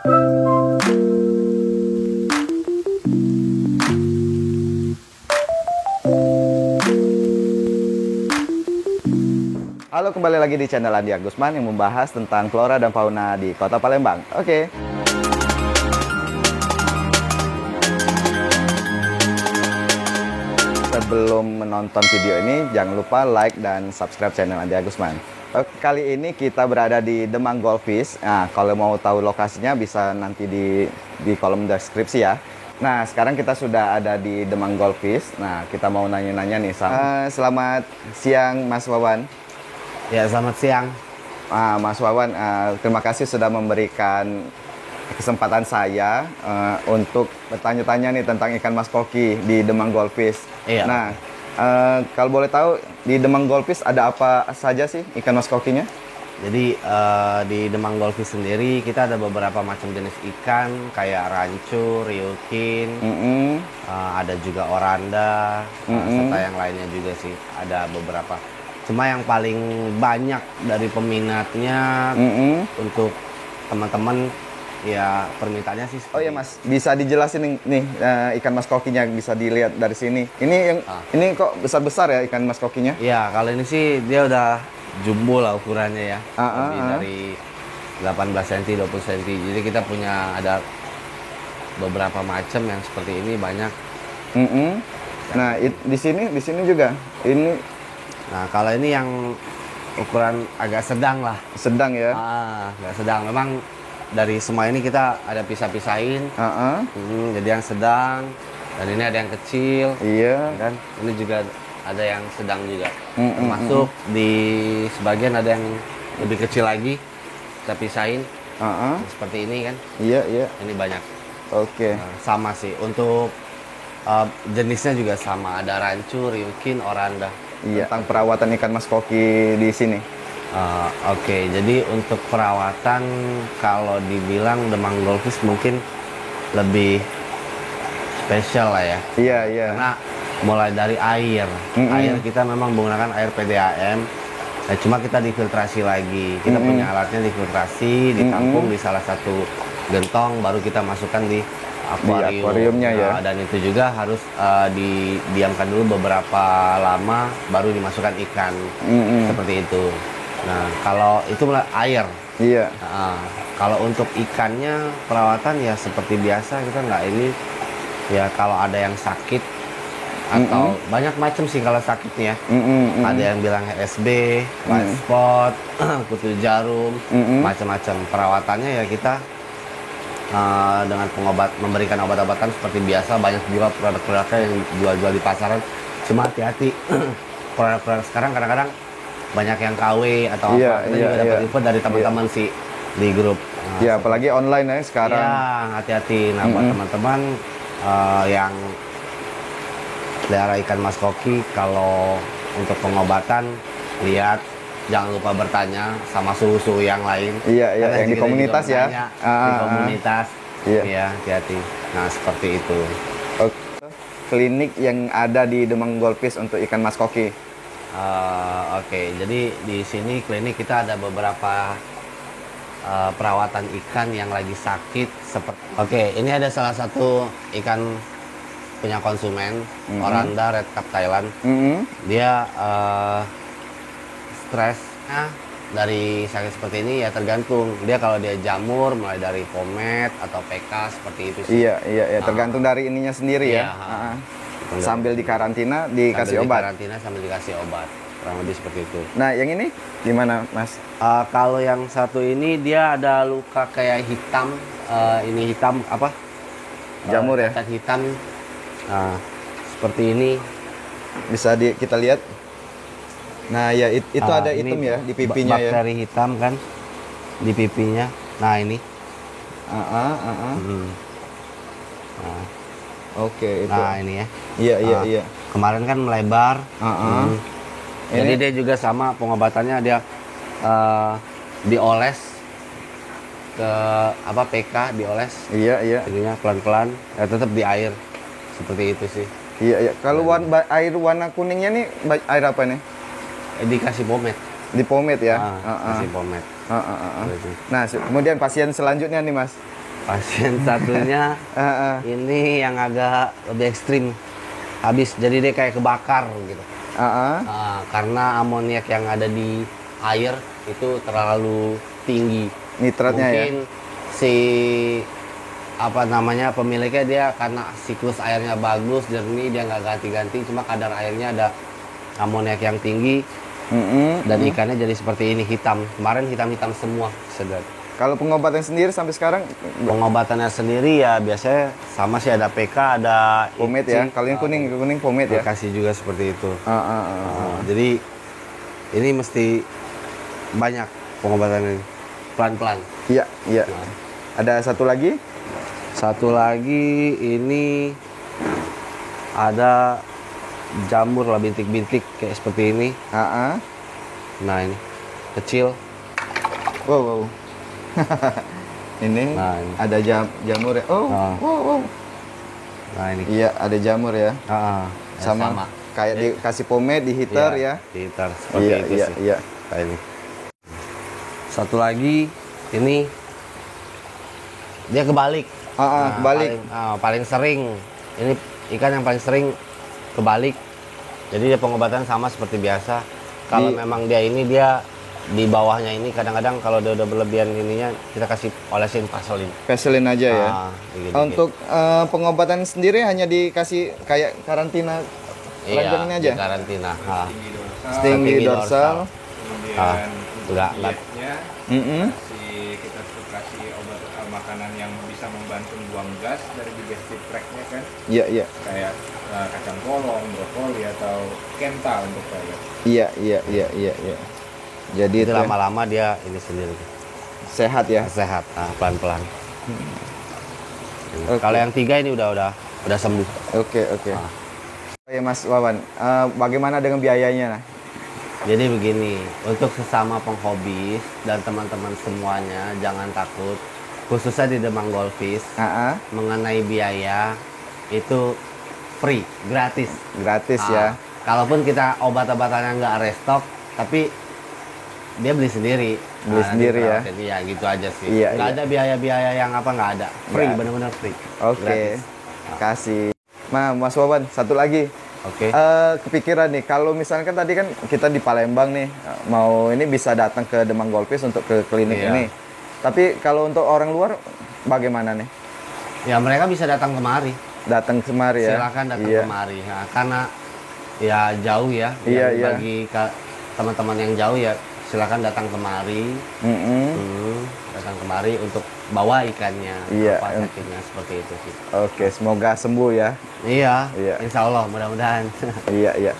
Halo, kembali lagi di channel Andi Agusman yang membahas tentang flora dan fauna di Kota Palembang. Oke. Sebelum menonton video ini, jangan lupa like dan subscribe channel Andi Agusman. Kali ini kita berada di Demang Goldfish. Nah, kalau mau tahu lokasinya bisa nanti di kolom deskripsi ya. Nah, sekarang kita sudah ada di Demang Goldfish. Nah, kita mau nanya-nanya nih, selamat siang Mas Wawan. Ya, selamat siang. Mas Wawan, terima kasih sudah memberikan kesempatan saya untuk bertanya-tanya nih tentang ikan mas koki di Demang Goldfish. Iya. Nah, kalau boleh tahu di Demang Goldfish ada apa saja sih ikan mas kokinya? Jadi di Demang Goldfish sendiri kita ada beberapa macam jenis ikan kayak rancu, ryukin, ada juga oranda, serta yang lainnya juga sih, ada beberapa. Cuma yang paling banyak dari peminatnya untuk teman-teman ya permintaannya sih. Oh ya Mas, bisa dijelasin nih ikan mas kokinya bisa dilihat dari sini. Ini ini kok besar-besar ya ikan mas kokinya? Iya, kalau ini sih dia udah jumbo lah ukurannya ya. Lebih dari 18 cm, 20 cm. Jadi kita punya ada beberapa macam yang seperti ini banyak. Nah, di sini juga. Ini. Nah, kalau ini yang ukuran agak sedang lah. Sedang ya? Agak sedang. Memang dari semua ini kita ada pisah-pisahin. Jadi yang sedang, dan ini ada yang kecil. Iya. Dan ini juga ada yang sedang juga. Termasuk di sebagian ada yang lebih kecil lagi. Kita pisahin. Seperti ini kan. Iya, iya. Ini banyak. Oke. Sama sih. Untuk jenisnya juga sama. Ada rancu, ryukin, oranda. Iya. Tentang perawatan ikan mas koki di sini. Oke, jadi untuk perawatan kalau dibilang Demang Goldfish mungkin lebih spesial lah ya. Iya, iya. Karena mulai dari air. Air kita memang menggunakan air PDAM. Nah, cuma kita difiltrasi lagi. Kita punya alatnya difiltrasi, ditampung di salah satu gentong, baru kita masukkan di akuarium. Di akuariumnya ya. Dan itu juga harus didiamkan dulu beberapa lama, baru dimasukkan ikan. Seperti itu. Nah, kalau itu air. Iya. Kalau untuk ikannya perawatan ya seperti biasa, kita nggak ini ya kalau ada yang sakit atau banyak macam sih kalau sakitnya. Ada yang bilang HSB, white spot, kutu jarum, macam-macam. Perawatannya ya kita dengan memberikan obat-obatan seperti biasa. Banyak juga produk-produknya yang jual-jual di pasaran. Cuma hati-hati, produk-produk sekarang kadang-kadang banyak yang KW atau apa. Kita juga dapat info dari teman-teman sih di grup. Ya, apalagi online ya sekarang. Ya, hati-hati. Nah, buat teman-teman yang pelihara ikan mas koki, kalau untuk pengobatan lihat, jangan lupa bertanya sama suhu-suhu yang lain. Iya, iya, yang di komunitas ya. Di komunitas. Iya. Ya, hati-hati. Nah, seperti itu. Klinik yang ada di Demang Goldfish untuk ikan mas koki. Oke, jadi di sini klinik kita ada beberapa perawatan ikan yang lagi sakit. Oke, ini ada salah satu ikan punya konsumen, oranda red cap Thailand. Dia stresnya dari sakit seperti ini ya tergantung. Dia kalau dia jamur mulai dari pomet atau PK seperti itu sih. Iya, iya, iya. Tergantung dari ininya sendiri ya. Sambil di karantina dikasih obat. Karantina sambil dikasih obat. Kurang lebih seperti itu. Nah, yang ini gimana, Mas? Kalau yang satu ini dia ada luka kayak hitam. Ini hitam apa? Jamur ya? Hitam. Seperti ini. Bisa kita lihat. Nah, ya itu ada hitam ya di pipinya ya. Bakteri hitam kan di pipinya. Nah, ini. Oke, itu. Nah, ini ya. Iya, iya, iya. Kemarin kan melebar. Jadi dia juga sama pengobatannya, dia dioles ke apa PK, dioles. Iya, iya. Jadinya pelan-pelan, ya tetap di air. Seperti itu sih. Iya, iya. Kalau air warna kuningnya nih air apa nih? Dikasih pomade. Di pomade ya? Kasih pomade. Nah, kemudian pasien selanjutnya nih, Mas. Pasien satunya ini yang agak lebih ekstrim. Habis, jadi dia kayak kebakar gitu. Karena amoniak yang ada di air itu terlalu tinggi. Nitratnya Mungkin si apa namanya pemiliknya dia karena siklus airnya bagus, jernih, dia nggak ganti-ganti, cuma kadar airnya ada amoniak yang tinggi. Dan ikannya jadi seperti ini, hitam. Kemarin hitam-hitam semua. Sedot. Kalau pengobatan sendiri sampai sekarang? Pengobatannya sendiri ya biasanya sama sih, ada PK, ada pomade ya. Kalau yang kuning pomade ya. Kasih juga seperti itu. Jadi ini mesti banyak pengobatan ini, pelan-pelan. Iya, iya. Ada satu lagi? Satu lagi ini ada jamur lah, bintik-bintik kayak seperti ini. Nah ini kecil. Wow. Ini ada jamur ya. Wow. Nah ini. Iya, ada jamur ya. Sama. Kayak dikasih pomade di heater ya. Di heater seperti itu sih. Iya. Kayak ini. Satu lagi ini dia kebalik. Kebalik. Paling sering ini ikan yang paling sering kebalik. Jadi dia pengobatan sama seperti biasa. Kalau memang dia di bawahnya ini kadang-kadang kalau dia udah berlebihan ininya, kita kasih olesin Vaseline aja ya. Dikit-dikit. Untuk pengobatan sendiri hanya dikasih kayak karantina ranjangnya aja. Di karantina. Stinggi dorsal. Enggak. Kita kasih obat makanan yang bisa membantu buang gas dari digestive tract-nya kan. Iya. Kayak kacang polong, brokoli atau kenta untuk saya. Iya. Jadi itu lama-lama dia ini sendiri sehat ya. Sehat, pelan-pelan. Kalau yang 3 ini udah sembuh. Oke. Ya Mas Wawan, bagaimana dengan biayanya? Nah? Jadi begini, untuk sesama penghobis dan teman-teman semuanya jangan takut, khususnya di Demang Goldfish, mengenai biaya itu free, gratis ya. Kalaupun kita obat-obatannya nggak restock, tapi dia beli sendiri ya. Jadi ya gitu aja sih. Nggak ada biaya-biaya yang nggak ada. Free, benar-benar free. Oke. Kasih. Mas Wawan, satu lagi. Oke. Kepikiran nih, kalau misalkan tadi kan kita di Palembang nih, mau ini bisa datang ke Demang Goldfish untuk ke klinik ini. Tapi kalau untuk orang luar bagaimana nih? Ya mereka bisa datang kemari. Ya. Silakan datang kemari. Nah, karena ya jauh ya. Bagi teman-teman yang jauh ya silakan datang kemari. Datang kemari untuk bawa ikannya, sakitnya seperti itu sih. Oke, semoga sembuh ya. Iya. Insya Allah, mudah-mudahan. Iya.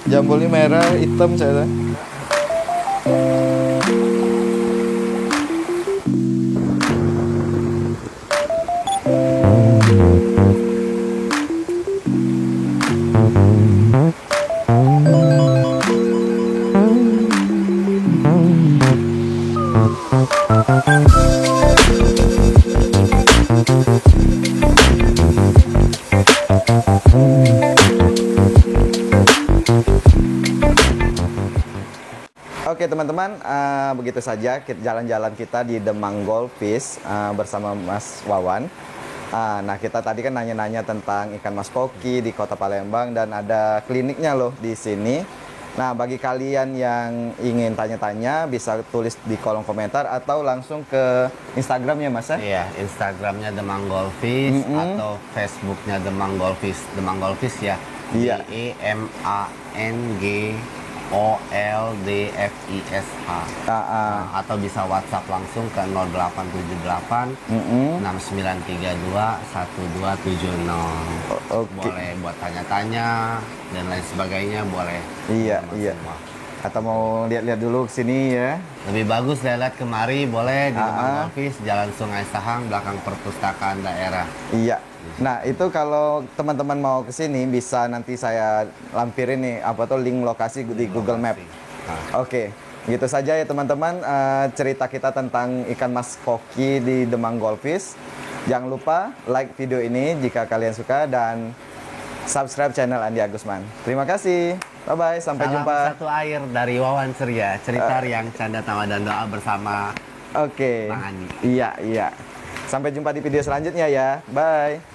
Jambulnya merah, hitam saya. Oke teman-teman, begitu saja jalan-jalan kita di Demang Goldfish bersama Mas Wawan. Nah kita tadi kan nanya-nanya tentang ikan mas koki di Kota Palembang dan ada kliniknya loh di sini. Nah bagi kalian yang ingin tanya-tanya bisa tulis di kolom komentar atau langsung ke Instagramnya Mas ya? Iya, Instagramnya Demang Goldfish atau Facebooknya Demang Goldfish. Demang Goldfish ya. Iya. DEMANGOLDFISH. Atau bisa WhatsApp langsung ke 0878 6932 1270. Boleh buat tanya-tanya dan lain sebagainya, boleh. Iya. Atau mau lihat-lihat dulu ke sini ya. Lebih bagus lihat kemari, boleh di Demang Goldfish, Jalan Sungai Sahang, belakang perpustakaan daerah. Iya. Nah itu kalau teman-teman mau ke sini bisa nanti saya lampirin nih link lokasi di Google Map. Oke, gitu saja ya teman-teman cerita kita tentang ikan mas koki di Demang Goldfish. Jangan lupa like video ini jika kalian suka dan subscribe channel Andi Agusman. Terima kasih. Bye bye, sampai Salam jumpa. satu air dari Wawan Ceria, cerita riang, canda tawa dan doa bersama Oke. Bang Andi. Iya, iya. Sampai jumpa di video selanjutnya ya. Bye.